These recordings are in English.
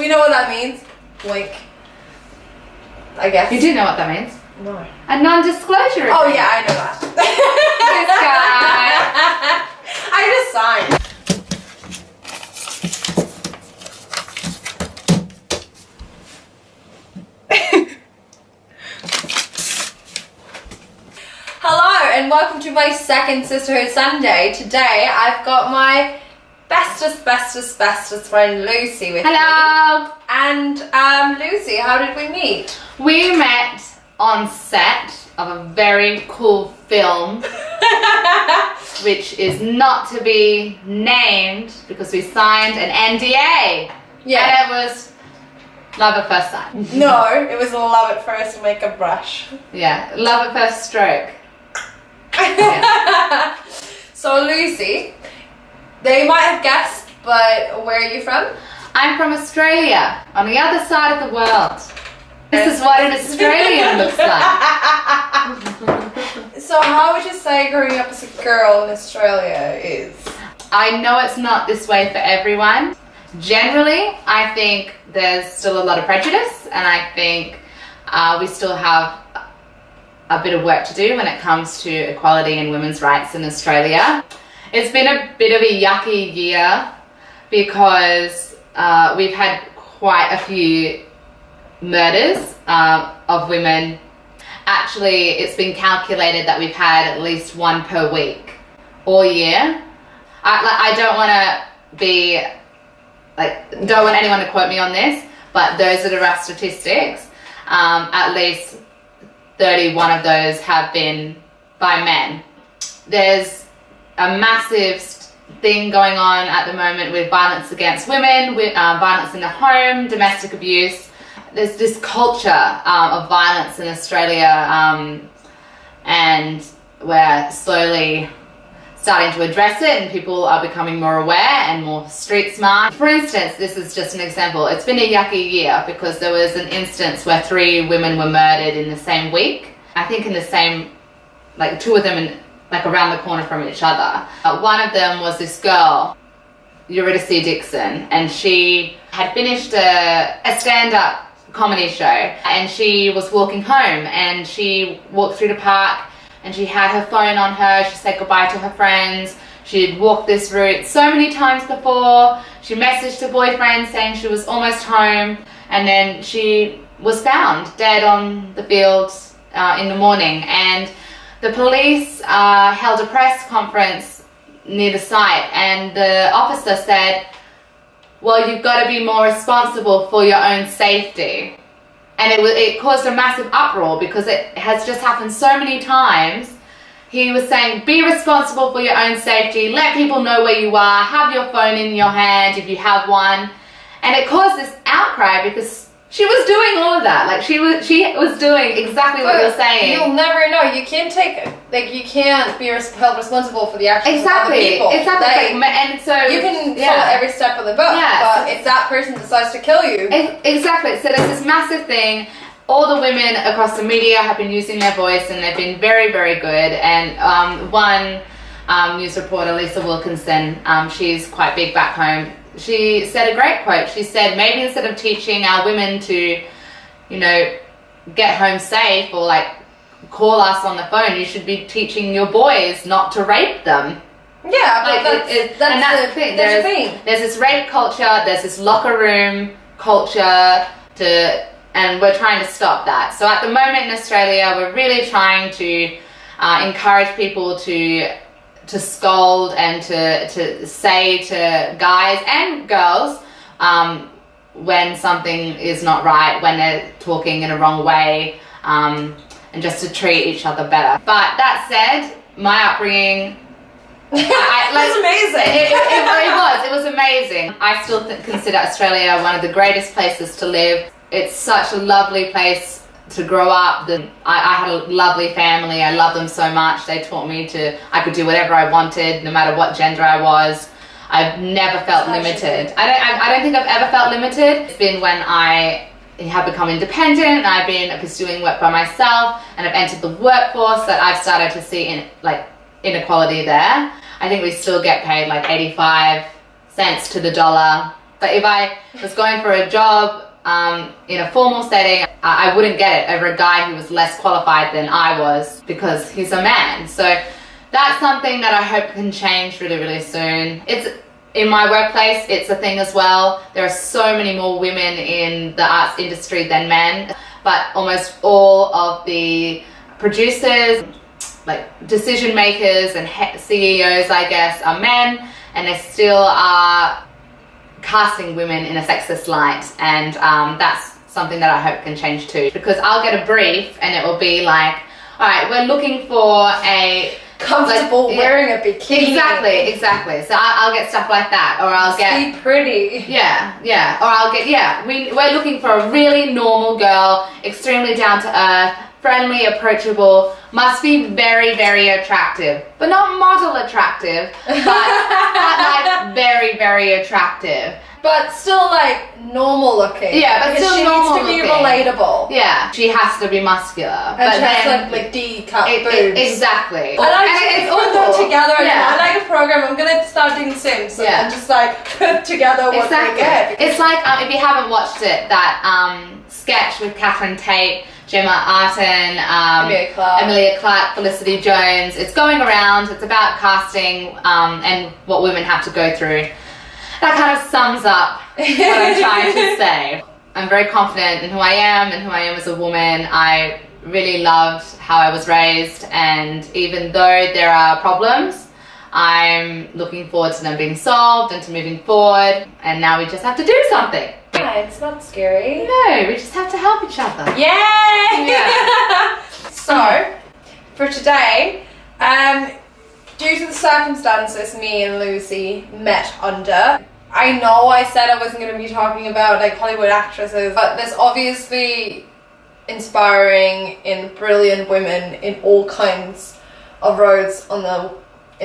We know what that means. Blink. I guess. You do know what that means? No. A non-disclosure agreement. Oh yeah, I know that. This guy. I just signed. Hello and welcome to my second Sisterhood Sunday. Today I've got my bestest friend Lucy with me. Hello. And Lucy, how did we meet? We met on set of a very cool film, which is not to be named because we signed an NDA. Yeah. And it was love at first sight. No, it was love at first makeup brush. Yeah, love at first stroke. So Lucy, they might have guessed, but where are you from? I'm from Australia, on the other side of the world. This is what an Australian looks like. So how would you say growing up as a girl in Australia is? I know it's not this way for everyone. Generally, I think there's still a lot of prejudice, and I think we still have a bit of work to do when it comes to equality and women's rights in Australia. It's been a bit of a yucky year because we've had quite a few murders of women. Actually, it's been calculated that we've had at least one per week all year. I don't want to be don't want anyone to quote me on this, but those are the rough statistics. At least 31 of those have been by men. There's a massive thing going on at the moment with violence against women, with violence in the home, domestic abuse. There's this culture of violence in Australia, and we're slowly starting to address it, and people are becoming more aware and more street smart. For instance, this is just an example. It's been a yucky year because there was an instance where 3 women were murdered in the same week. I think in the same, 2 of them around the corner from each other. One of them was this girl, Eurydice Dixon, and she had finished a stand-up comedy show, and she was walking home, and she walked through the park, and she had her phone on her. She said goodbye to her friends. She'd walked this route so many times before. She messaged her boyfriend saying she was almost home, and then she was found dead on the field in the morning. And the police held a press conference near the site, and the officer said, well, you've got to be more responsible for your own safety. And it caused a massive uproar because it has just happened so many times. He was saying, be responsible for your own safety, let people know where you are, have your phone in your hand if you have one. And it caused this outcry because she was doing all of that. She was doing exactly what you're saying. You'll never know. You can't you can't be held responsible for the actions of other people. Exactly. And so you can follow every step of the book, but if that person decides to kill you. Exactly. So there's this massive thing. All the women across the media have been using their voice, and they've been very, very good. And one news reporter, Lisa Wilkinson, she's quite big back home. She said a great quote. She said, maybe instead of teaching our women to, get home safe or call us on the phone, you should be teaching your boys not to rape them. Yeah, but that's the thing. There's this rape culture, there's this locker room culture, and we're trying to stop that. So at the moment in Australia, we're really trying to encourage people to scold and to say to guys and girls when something is not right, when they're talking in a wrong way, and just to treat each other better. But that said, my upbringing, that's amazing. It was amazing. I still consider Australia one of the greatest places to live. It's such a lovely place to grow up. I had a lovely family. I love them so much. They taught me I could do whatever I wanted, no matter what gender I was. I've never felt limited. I don't think I've ever felt limited. It's been when I have become independent and I've been pursuing work by myself and I've entered the workforce that I've started to see inequality there. I think we still get paid 85 cents to the dollar But if I was going for a job in a formal setting, I wouldn't get it over a guy who was less qualified than I was because he's a man. So that's something that I hope can change really, really soon. It's in my workplace, it's a thing as well. There are so many more women in the arts industry than men, but almost all of the producers, like decision makers and CEOs, I guess, are men, and they still are casting women in a sexist light, and that's something that I hope can change too, because I'll get a brief and it will be like, all right, we're looking for a comfortable wearing a bikini. Exactly. So I'll get stuff like that, or I'll get be pretty. Yeah. Or I'll get we're looking for a really normal girl, extremely down to earth, friendly, approachable, must be very, very attractive, but not model attractive, but like very, very attractive. But still like normal looking. Yeah, but still normal she needs to be looking. relatable. Yeah, she has to be muscular. And but she has like D-cup boobs. Exactly. I like to put them together. Yeah. I like a program. I'm going to start doing Sims and just like put together what they get. It's like, if you haven't watched it, that sketch with Catherine Tate, Gemma Arten, Emilia Clarke, Felicity Jones. It's going around. It's about casting and what women have to go through. That kind of sums up what I'm trying to say. I'm very confident in who I am and who I am as a woman. I really loved how I was raised, and even though there are problems, I'm looking forward to them being solved and to moving forward, and now we just have to do something. Yeah, it's not scary. No, we just have to help each other. Yay! Yeah. So, for today, due to the circumstances me and Lucy met under, I know I said I wasn't going to be talking about like Hollywood actresses, but there's obviously inspiring and brilliant women in all kinds of roads in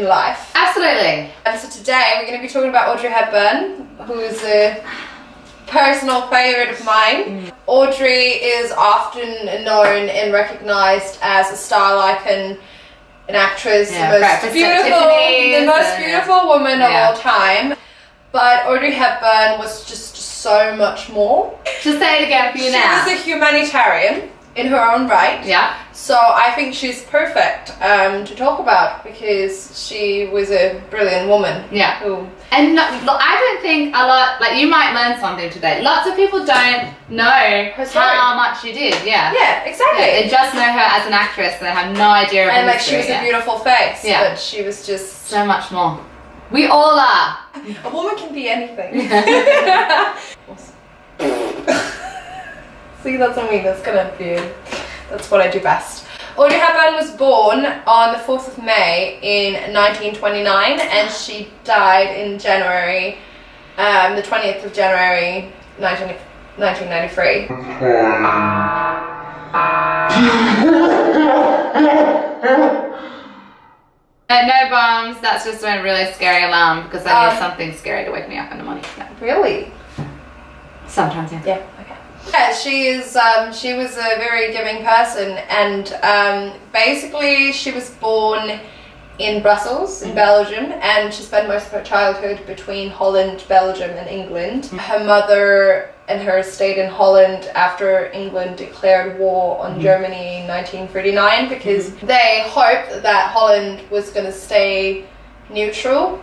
life. Absolutely. And so today we're going to be talking about Audrey Hepburn, who is a personal favourite of mine. Audrey is often known and recognised as a style icon, an actress, the most beautiful woman of all time. But Audrey Hepburn was just so much more. Just say it again for you now. She was a humanitarian in her own right. Yeah. So I think she's perfect to talk about, because she was a brilliant woman. Yeah. And I don't think a lot, like you might learn something today. Lots of people don't know how much she did. Yeah. Yeah, exactly. Yeah, they just know her as an actress and they have no idea of her history. And like history. she was a beautiful face, but she was just so much more. We all are. A woman can be anything. See, that's what I mean. That's what I do best. Audrey Hepburn was born on the 4th of May in 1929, and she died in January, the 20th of January, 1993. No bombs, that's just a really scary alarm, because I need something scary to wake me up in the morning. No. Really? Sometimes, yeah. Yeah, okay. Yeah, she was a very giving person, and basically she was born in Brussels, in Belgium, and she spent most of her childhood between Holland, Belgium and England. Her mother and her stayed in Holland after England declared war on Germany in 1939, because they hoped that Holland was going to stay neutral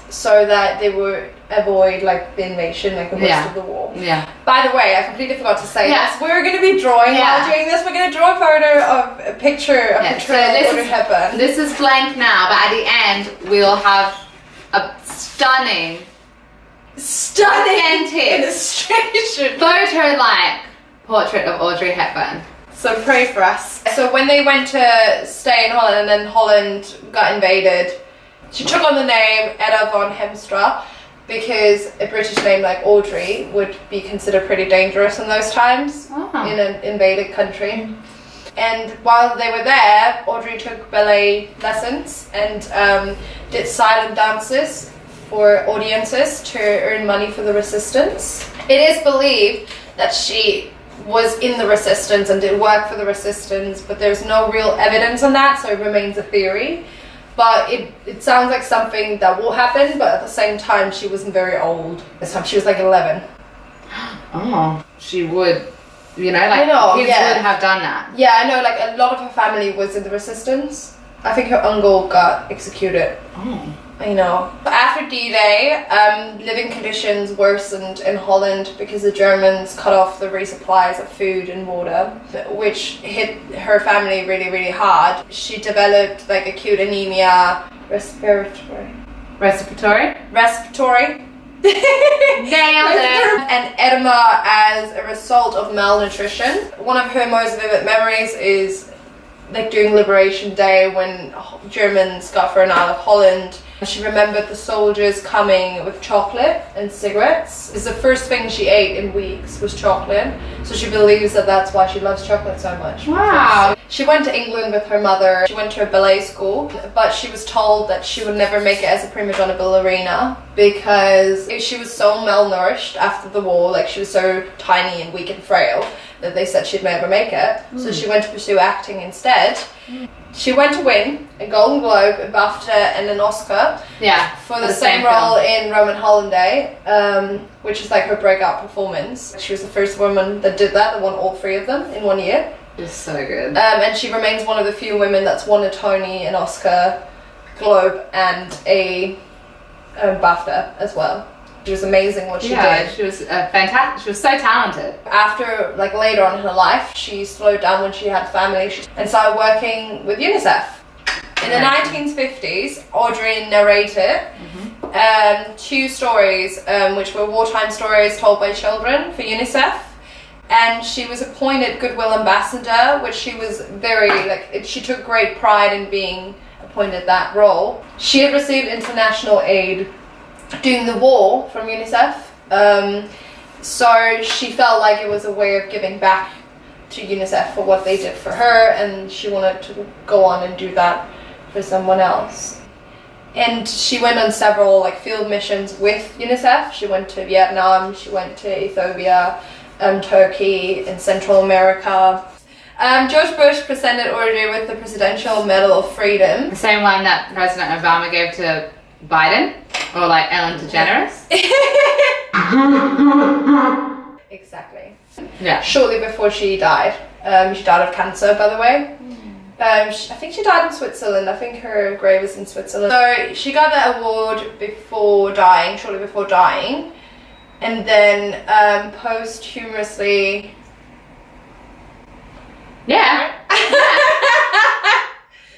so that they would avoid like the invasion, like the rest of the war. Yeah. By the way, I completely forgot to say this. We're going to be drawing while doing this. We're going to draw a photo of a picture of Audrey Hepburn. This is blank now, but at the end we'll have a stunning illustration, photo-like portrait of Audrey Hepburn. So pray for us. So when they went to stay in Holland, and then Holland got invaded, she took on the name Edda von Hemstra, because a British name like Audrey would be considered pretty dangerous in those times in an invaded country. And while they were there, Audrey took ballet lessons and did silent dances for audiences to earn money for the resistance. It is believed that she was in the resistance and did work for the resistance, but there's no real evidence on that, so it remains a theory. but it sounds like something that will happen, but at the same time she wasn't very old. This time she was like 11. Oh, she would, you know, like I know, kids would have done that. Yeah, I know, like a lot of her family was in the resistance. I think her uncle got executed. Oh. I know. After D-Day, living conditions worsened in Holland because the Germans cut off the resupplies of food and water, which hit her family really, really hard. She developed like acute anemia, respiratory. Nailed it. And edema as a result of malnutrition. One of her most vivid memories is like during Liberation Day when Germans got thrown out of Holland. She remembered the soldiers coming with chocolate and cigarettes. It's the first thing she ate in weeks was chocolate. So she believes that that's why she loves chocolate so much. Wow. She went to England with her mother. She went to a ballet school, but she was told that she would never make it as a prima donna ballerina because she was so malnourished after the war, like she was so tiny and weak and frail, that they said she'd never make it. So she went to pursue acting instead. She went to win a Golden Globe, a BAFTA and an Oscar for the same role in Roman Holiday, which is like her breakout performance. She was the first woman that did that won all 3 of them in 1 year. It's so good. And she remains one of the few women that's won a Tony, an Oscar, Globe and a BAFTA as well. She was amazing what she did. Yeah, she was fantastic. She was so talented. After, like later on in her life, she slowed down when she had a family and started working with UNICEF. In the 1950s, Audrey narrated 2 stories, which were wartime stories told by children for UNICEF. And she was appointed Goodwill Ambassador, which she was very, she took great pride in being appointed that role. She had received international aid during the war from UNICEF, so she felt like it was a way of giving back to UNICEF for what they did for her, and she wanted to go on and do that for someone else. And she went on several field missions with UNICEF. She went to Vietnam, she went to Ethiopia, Turkey, and Central America. George Bush presented Audrey with the Presidential Medal of Freedom. The same one that President Obama gave to Biden, or like Ellen DeGeneres. Exactly. Yeah. Shortly before she died. She died of cancer, by the way. I think she died in Switzerland. I think her grave is in Switzerland. So she got that award shortly before dying. And then posthumously... Yeah.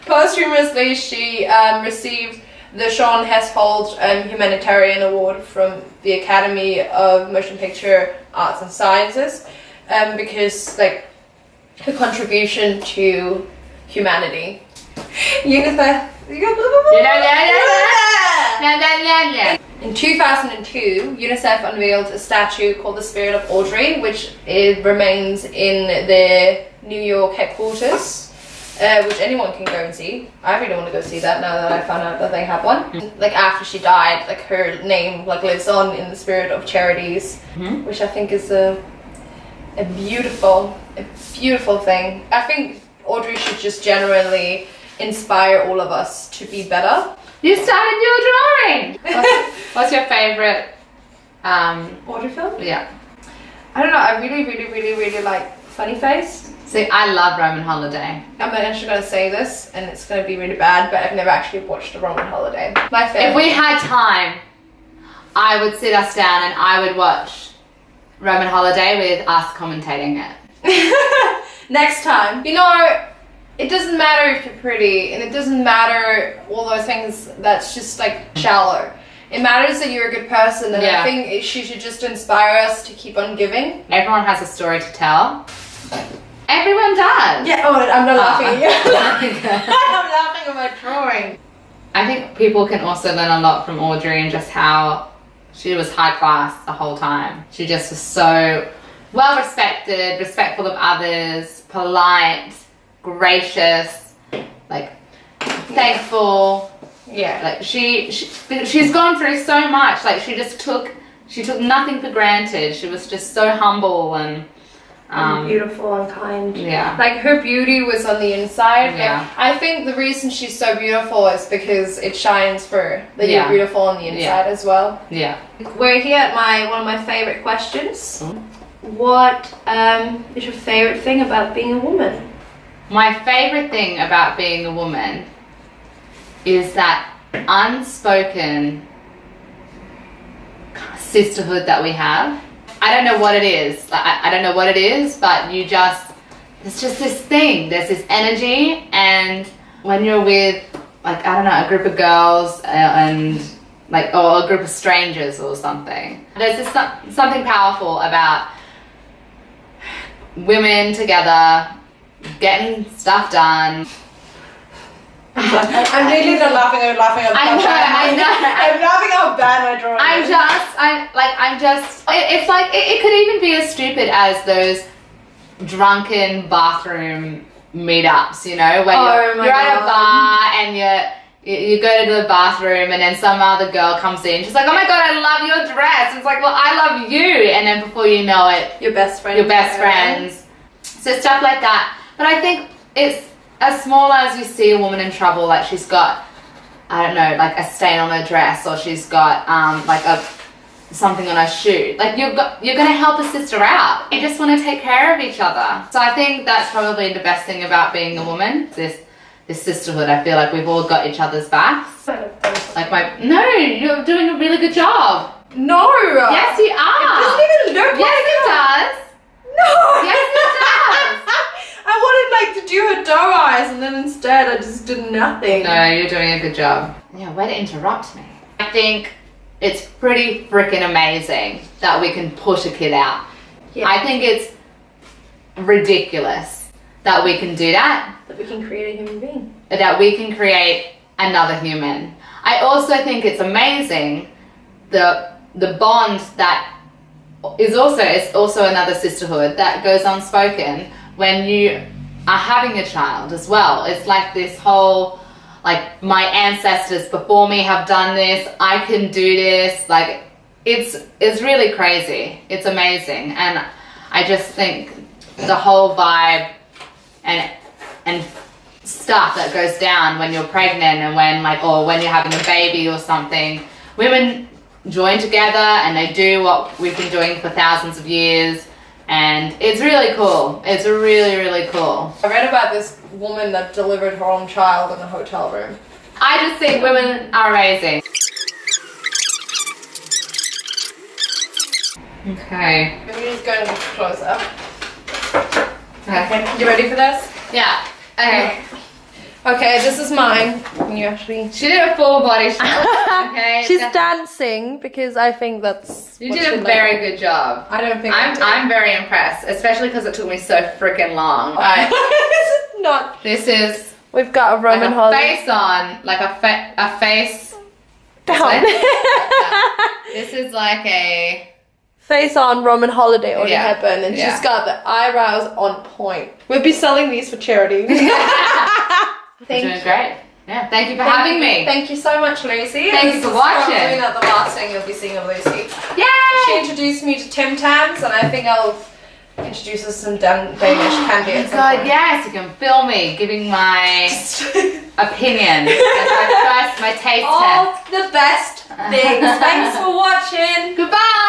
Posthumously, she received the Sean Heshold Humanitarian Award from the Academy of Motion Picture Arts and Sciences, because her contribution to humanity. UNICEF. In 2002, UNICEF unveiled a statue called the Spirit of Audrey, which remains in their New York headquarters. Which anyone can go and see. I really want to go see that now that I found out that they have one. After she died, her name lives on in the spirit of charities, which I think is a beautiful thing. I think Audrey should just generally inspire all of us to be better. You started your drawing. What's your favorite Audrey film? Yeah. I don't know. I really like Funny Face. See, I love Roman Holiday. I'm actually going to say this, and it's going to be really bad, but I've never actually watched a Roman Holiday. My favorite. If we had time, I would sit us down and I would watch Roman Holiday with us commentating it. Next time. It doesn't matter if you're pretty, and it doesn't matter all those things that's just shallow. It matters that you're a good person, and I think she should just inspire us to keep on giving. Everyone has a story to tell. Everyone does. Yeah, I'm not laughing at you. I'm laughing at my drawing. I think people can also learn a lot from Audrey and just how she was high class the whole time. She just was so well respected, respectful of others, polite, gracious, thankful. Yeah. She's gone through so much. She took nothing for granted. She was just so humble, and Beautiful and kind. Yeah. Like her beauty was on the inside. Yeah. Like, I think the reason she's so beautiful is because it shines through. That you're beautiful on the inside as well. Yeah. We're here at one of my favorite questions. What is your favorite thing about being a woman? My favorite thing about being a woman is that unspoken sisterhood that we have. I don't know what it is. I don't know what it is, but there's just this thing. There's this energy, and when you're with, like, I don't know, a group of girls and like, or a group of strangers or something, there's this something powerful about women together getting stuff done. I'm really not laughing. I'm laughing. I know. I'm laughing how bad my drawing is. It's like, it could even be as stupid as those drunken bathroom meetups, you know, when you're at a bar and you go to the bathroom and then some other girl comes in, she's like, oh my god, I love your dress. And it's like, well, I love you. And then before you know it, your best friends. So stuff like that. But I think it's as small as you see a woman in trouble, like she's got, I don't know, like a stain on her dress, or she's got like something on her shoe. Like you're gonna help a sister out. You just want to take care of each other. So I think that's probably the best thing about being a woman. This sisterhood. I feel like we've all got each other's backs. Like you're doing a really good job. No. Yes, you are. It doesn't even look yes, like it does. No. Yes, it does. I wanted like to do her doe eyes, and then instead I just did nothing. No, you're doing a good job. Yeah, way to interrupt me. I think it's pretty freaking amazing that we can push a kid out. Yeah. I think it's ridiculous that we can do that. That we can create a human being. That we can create another human. I also think it's amazing the bond that is also another sisterhood that goes unspoken when you are having a child as well. It's like this whole, like, my ancestors before me have done this, I can do this. Like, it's really crazy. It's amazing. And I just think the whole vibe and stuff that goes down when you're pregnant and when you're having a baby or something, women join together and they do what we've been doing for thousands of years, and it's really cool. It's really, really cool. I read about this woman that delivered her own child in a hotel room. I just think women are amazing. Okay. Maybe just go a little closer. Okay. You ready for this? Yeah. Okay. Okay, this is mine. Can you actually... She did a full body shot. Okay. She's dancing because I think that's... You did a very good job. I don't think I'm very impressed, especially because it took me so freaking long. This is not... This is... We've got a Roman like a face on, like a face... Down. This is like a... Face on Roman holiday Audrey Hepburn, and Yeah. she's got the eyebrows on point. We'll be selling these for charity. You're doing great. Yeah, thank you for having me. Thank you so much, Lucy. Thank you for watching. Probably not the last thing you'll be seeing of Lucy. Yay! She introduced me to Tim Tams, and I think I'll introduce us some Danish candy at some God, point. yes, you can film me giving my opinion. my taste All test. the best things. Thanks for watching. Goodbye!